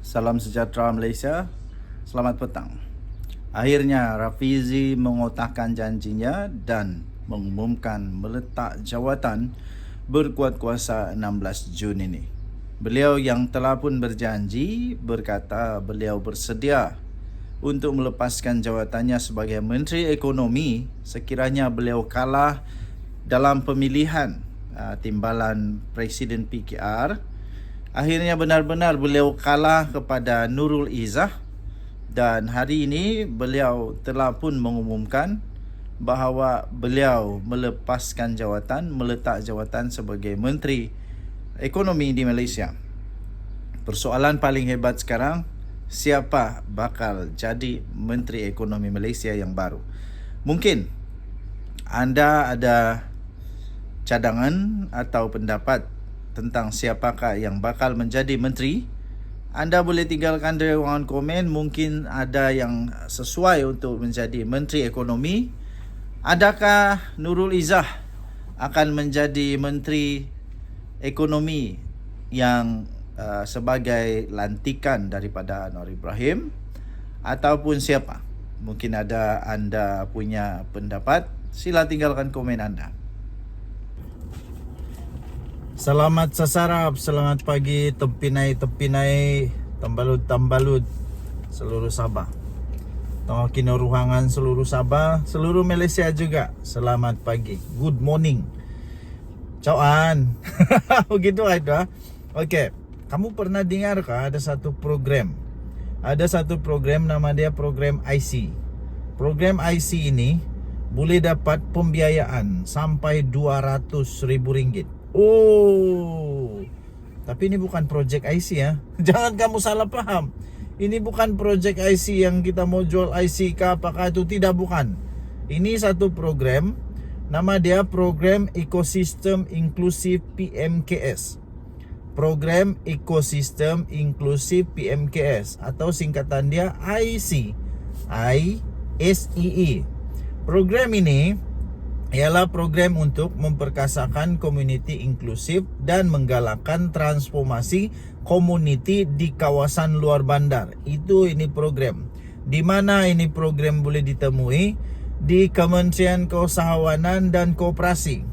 Salam sejahtera Malaysia. Selamat petang. Akhirnya Rafizi mengotakkan janjinya dan mengumumkan meletak jawatan berkuat kuasa 16 Jun ini. Beliau yang telah pun berjanji berkata beliau bersedia untuk melepaskan jawatannya sebagai Menteri Ekonomi sekiranya beliau kalah dalam pemilihan timbalan Presiden PKR. Akhirnya benar-benar beliau kalah kepada Nurul Izzah dan hari ini beliau telah pun mengumumkan bahawa beliau melepaskan jawatan, meletak jawatan sebagai Menteri Ekonomi di Malaysia. Persoalan paling hebat sekarang, siapa bakal jadi Menteri Ekonomi Malaysia yang baru? Mungkin anda ada cadangan atau pendapat tentang siapakah yang bakal menjadi menteri. Anda boleh tinggalkan di ruangan komen. Mungkin ada yang sesuai untuk menjadi Menteri Ekonomi. Adakah Nurul Izzah akan menjadi Menteri Ekonomi yang sebagai lantikan daripada Anwar Ibrahim, ataupun siapa? Mungkin ada anda punya pendapat. Sila tinggalkan komen anda. Selamat sasarap, selamat pagi tempinai, tambalut seluruh Sabah. Tengok ruangan seluruh Sabah, seluruh Malaysia juga. Selamat pagi. Good morning. Cauan. Begitu itu. Okey, kamu pernah dengar kah ada satu program? Ada satu program nama dia program IC. Program IC ini boleh dapat pembiayaan sampai RM200,000. Oh, tapi ini bukan projek IC ya. Jangan kamu salah paham. Ini bukan projek IC yang kita mau jual IC kah apakah itu, tidak, bukan. Ini satu program, nama dia Program Ekosistem Inklusif PMKS. Program Ekosistem Inklusif PMKS atau singkatan dia IC. ISEE. Program ini ialah program untuk memperkasakan komuniti inklusif dan menggalakkan transformasi komuniti di kawasan luar bandar. Ini program. Di mana ini program boleh ditemui? Di Kementerian Keusahawanan dan Koperasi.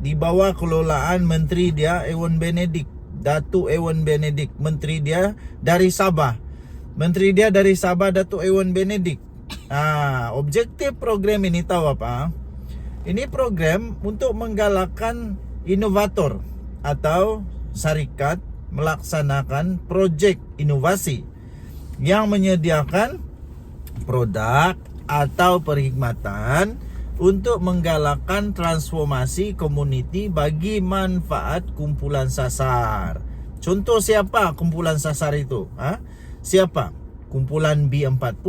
Di bawah kelolaan Menteri dia Ewan Benedict, Datuk Ewan Benedict. Menteri dia dari Sabah. Menteri dia dari Sabah, Datuk Ewan Benedict. Objektif program ini tahu apa? Ini program untuk menggalakkan inovator atau syarikat melaksanakan projek inovasi yang menyediakan produk atau perkhidmatan untuk menggalakkan transformasi komuniti bagi manfaat kumpulan sasar. Contoh siapa kumpulan sasar itu? Siapa? Kumpulan B40.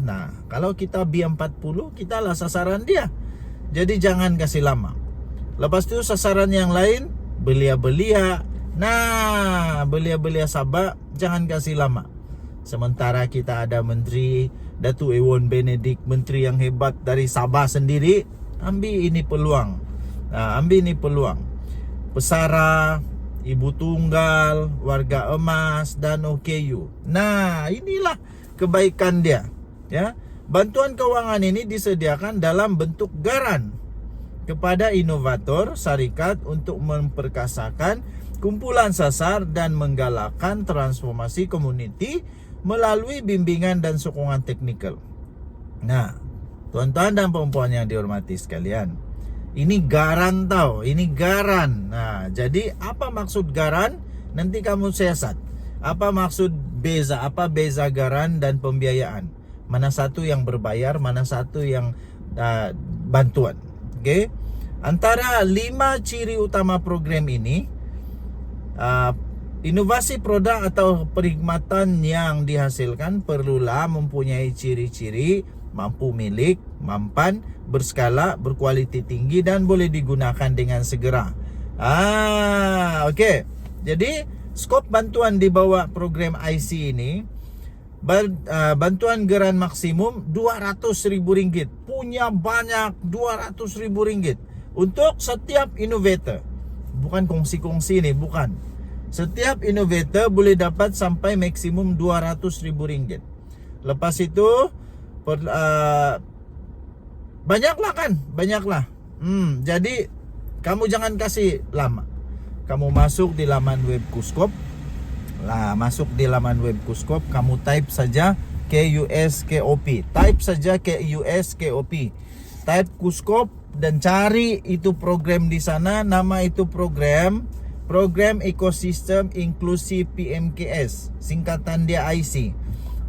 Nah, kalau kita B40, kita lah sasaran dia. Jadi jangan kasih lama. Lepas tu sasaran yang lain, belia-belia. Nah, belia-belia Sabah, jangan kasih lama. Sementara kita ada Menteri Datuk Ewan Benedict, Menteri yang hebat dari Sabah sendiri. Ambil ini peluang. Ambil ini peluang. Pesara, Ibu Tunggal, Warga Emas dan OKU. Nah, inilah kebaikan dia. Ya. Bantuan kewangan ini disediakan dalam bentuk garan kepada inovator syarikat untuk memperkasakan kumpulan sasar dan menggalakkan transformasi komuniti melalui bimbingan dan sokongan teknikal. Nah, tuan-tuan dan puan-puan yang dihormati sekalian, ini garan tau, ini garan. Nah, jadi apa maksud garan? Nanti kamu siasat. Apa maksud beza? Apa beza garan dan pembiayaan? Mana satu yang berbayar, mana satu yang bantuan. Okey. Antara 5 ciri utama program ini, inovasi produk atau perkhidmatan yang dihasilkan perlulah mempunyai ciri-ciri mampu milik, mampan, berskala, berkualiti tinggi dan boleh digunakan dengan segera. Okey. Jadi, skop bantuan di bawah program IC ini, bantuan geran maksimum RM200,000. Punya banyak, RM200,000 untuk setiap inovator. Bukan kongsi-kongsi ni, bukan. Setiap innovator boleh dapat sampai maksimum RM200,000. Lepas itu banyaklah kan, banyaklah. Jadi kamu jangan kasih lama. Kamu masuk di laman web Kuskop. Masuk di laman web Kuskop, kamu type saja KUSKOP. Type saja KUSKOP. Type Kuskop dan cari itu program di sana. Nama itu program Ekosistem Inklusi PMKS. Singkatan dia IC.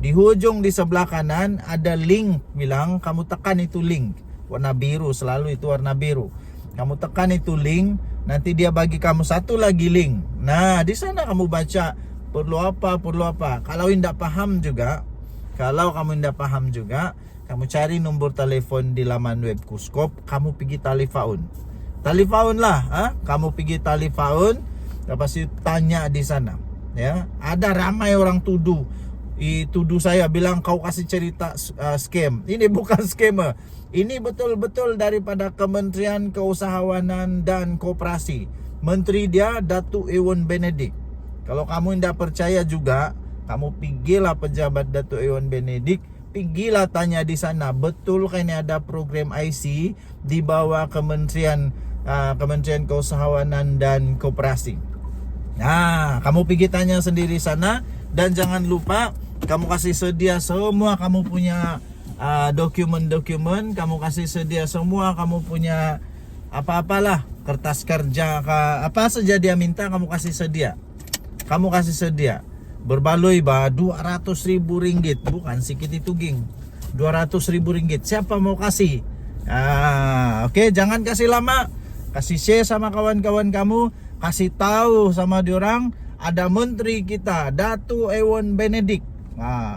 Di hujung di sebelah kanan ada link bilang, kamu tekan itu link. Warna biru, selalu itu warna biru. Kamu tekan itu link, nanti dia bagi kamu satu lagi link. Nah, di sana kamu baca perlu apa. Kalau kamu tidak paham juga, kamu cari nomor telepon di laman web Kuskop, kamu pergi telephone lah, kamu pergi telephone, lepas itu tanya di sana, ya. Ada ramai orang tuduh saya, bilang kau kasih cerita scam. Ini bukan scammer. Ini betul-betul daripada Kementerian Keusahawanan dan Koperasi. Menteri dia Datuk Ewan Benedict. Kalau kamu tidak percaya juga, kamu pergilah pejabat Datuk Ewan Benedict, pergilah tanya di sana, betul kan ini ada program IC di bawah Kementerian Keusahawanan dan Koperasi. Nah, kamu pergi tanya sendiri sana, dan jangan lupa kamu kasih sedia semua kamu punya dokumen-dokumen, kamu kasih sedia semua kamu punya apa-apalah, kertas kerja, apa saja dia minta kamu kasih sedia. Berbaloi RM200,000, bukan sikit itu geng. RM200,000. Siapa mau kasih? Oke, jangan kasih lama. Kasih share sama kawan-kawan kamu, kasih tahu sama diorang ada menteri kita Datuk Ewan Benedict.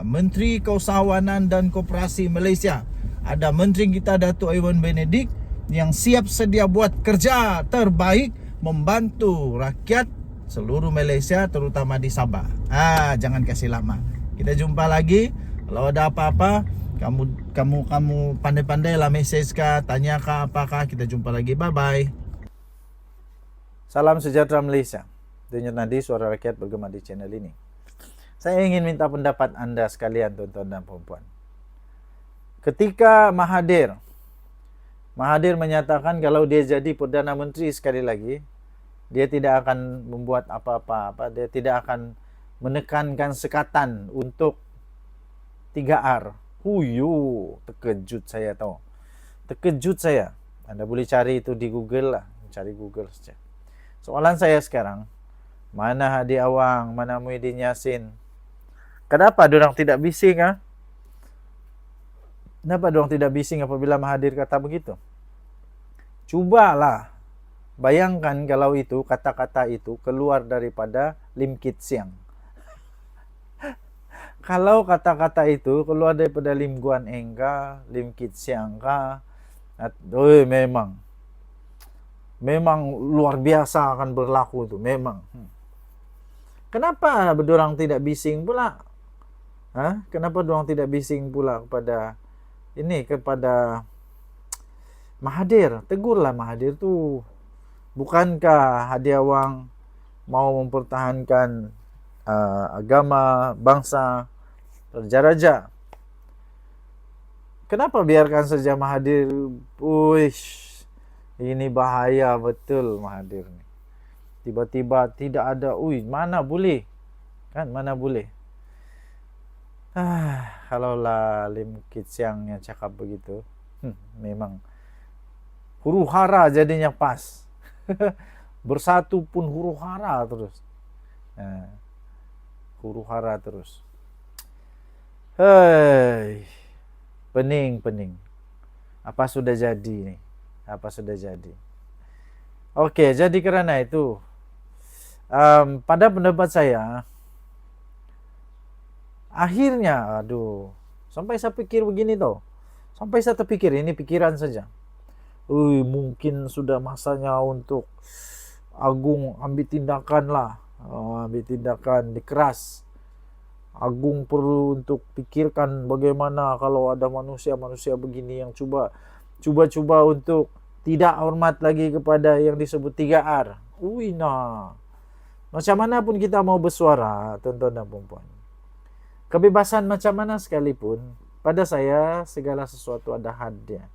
Menteri Keusahawanan dan Koperasi Malaysia. Ada menteri kita Datuk Ewan Benedict yang siap sedia buat kerja terbaik membantu rakyat seluruh Malaysia, terutama di Sabah. Jangan kasih lama. Kita jumpa lagi. Kalau ada apa-apa, kamu pandai-pandai lah message kah, tanya kah, apakah. Kita jumpa lagi. Bye bye. Salam sejahtera Malaysia. Denyut nadi suara rakyat bergema di channel ini. Saya ingin minta pendapat Anda sekalian, tuan-tuan dan puan-puan. Ketika Mahathir menyatakan kalau dia jadi Perdana Menteri sekali lagi, dia tidak akan membuat apa-apa, dia tidak akan menekankan sekatan untuk 3R. Terkejut saya tahu. Terkejut saya. Anda boleh cari itu di Google lah, cari Google saja. Soalan saya sekarang, mana Hadi Awang, mana Muhyiddin Yassin? Kenapa diorang tidak bising? Kenapa diorang tidak bising apabila Mahathir kata begitu? Cubalah bayangkan kalau itu kata-kata itu keluar daripada Lim Kit Siang. Kalau kata-kata itu keluar daripada Lim Guan Eng kah, Lim Kit Siang kah, memang luar biasa akan berlaku itu, memang. Kenapa diorang tidak bising pula? Kenapa diorang tidak bising pula kepada Mahathir? Tegurlah Mahathir tu. Bukankah Hadi Awang mau mempertahankan agama, bangsa, raja-raja? Kenapa biarkan saja Mahathir? Ini bahaya betul Mahathir ni. Tiba-tiba tidak ada, mana boleh? Kan, mana boleh? Kalaulah Lim Kit Siang yang cakap begitu, memang huru hara jadinya pas. Bersatu pun huru hara terus. Huru hara terus. Pening. Apa sudah jadi nih? Oke, jadi kerana itu, pada pendapat saya, akhirnya, sampai saya pikir begini tau. Sampai saya terpikir, ini pikiran saja. Mungkin sudah masanya untuk Agung ambil tindakan lah. Ambil tindakan dikeras. Agung perlu untuk pikirkan bagaimana kalau ada manusia-manusia begini yang cuba untuk tidak hormat lagi kepada yang disebut 3R. Macam mana pun kita mau bersuara, tuan-tuan dan puan-puan, kebebasan macam mana sekalipun, pada saya segala sesuatu ada hadnya,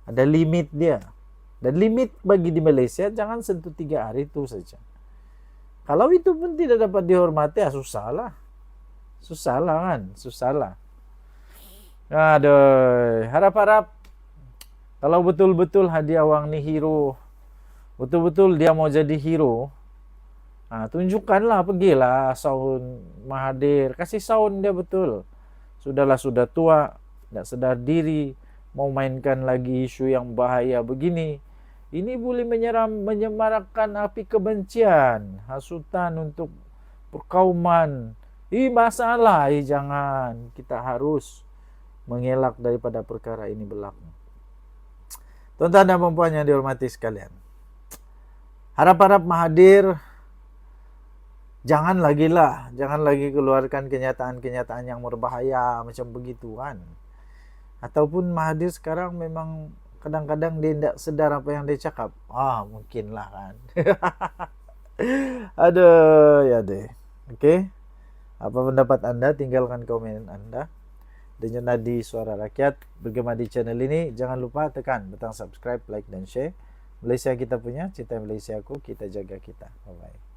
ada limit dia. Dan limit bagi di Malaysia jangan sentuh 3 hari itu saja. Kalau itu pun tidak dapat dihormati, ya susah lah kan, susah lah. Aduh, harap-harap kalau betul-betul Hadi Awang ni hero, betul-betul dia mau jadi hero, tunjukkanlah, pergilah Saun Mahathir, kasih sound dia betul. Sudahlah, sudah tua, tidak sadar diri, mau mainkan lagi isu yang bahaya begini. Ini boleh menyemarakkan api kebencian, hasutan untuk perkauman. Masalah, jangan. Kita harus mengelak daripada perkara ini berlaku. Tuan-tuan dan puan yang dihormati sekalian, harap-harap Mahathir jangan lagi keluarkan kenyataan-kenyataan yang berbahaya macam begitu kan. Ataupun Mahathir sekarang memang kadang-kadang dia tidak sedar apa yang dia cakap. Mungkin lah kan. Aduh, ya deh. Oke. Apa pendapat Anda? Tinggalkan komen Anda. Dengan Nadi Suara Rakyat bergema di channel ini. Jangan lupa tekan butang subscribe, like dan share. Malaysia kita punya, cinta Malaysia aku, kita jaga kita. Bye-bye.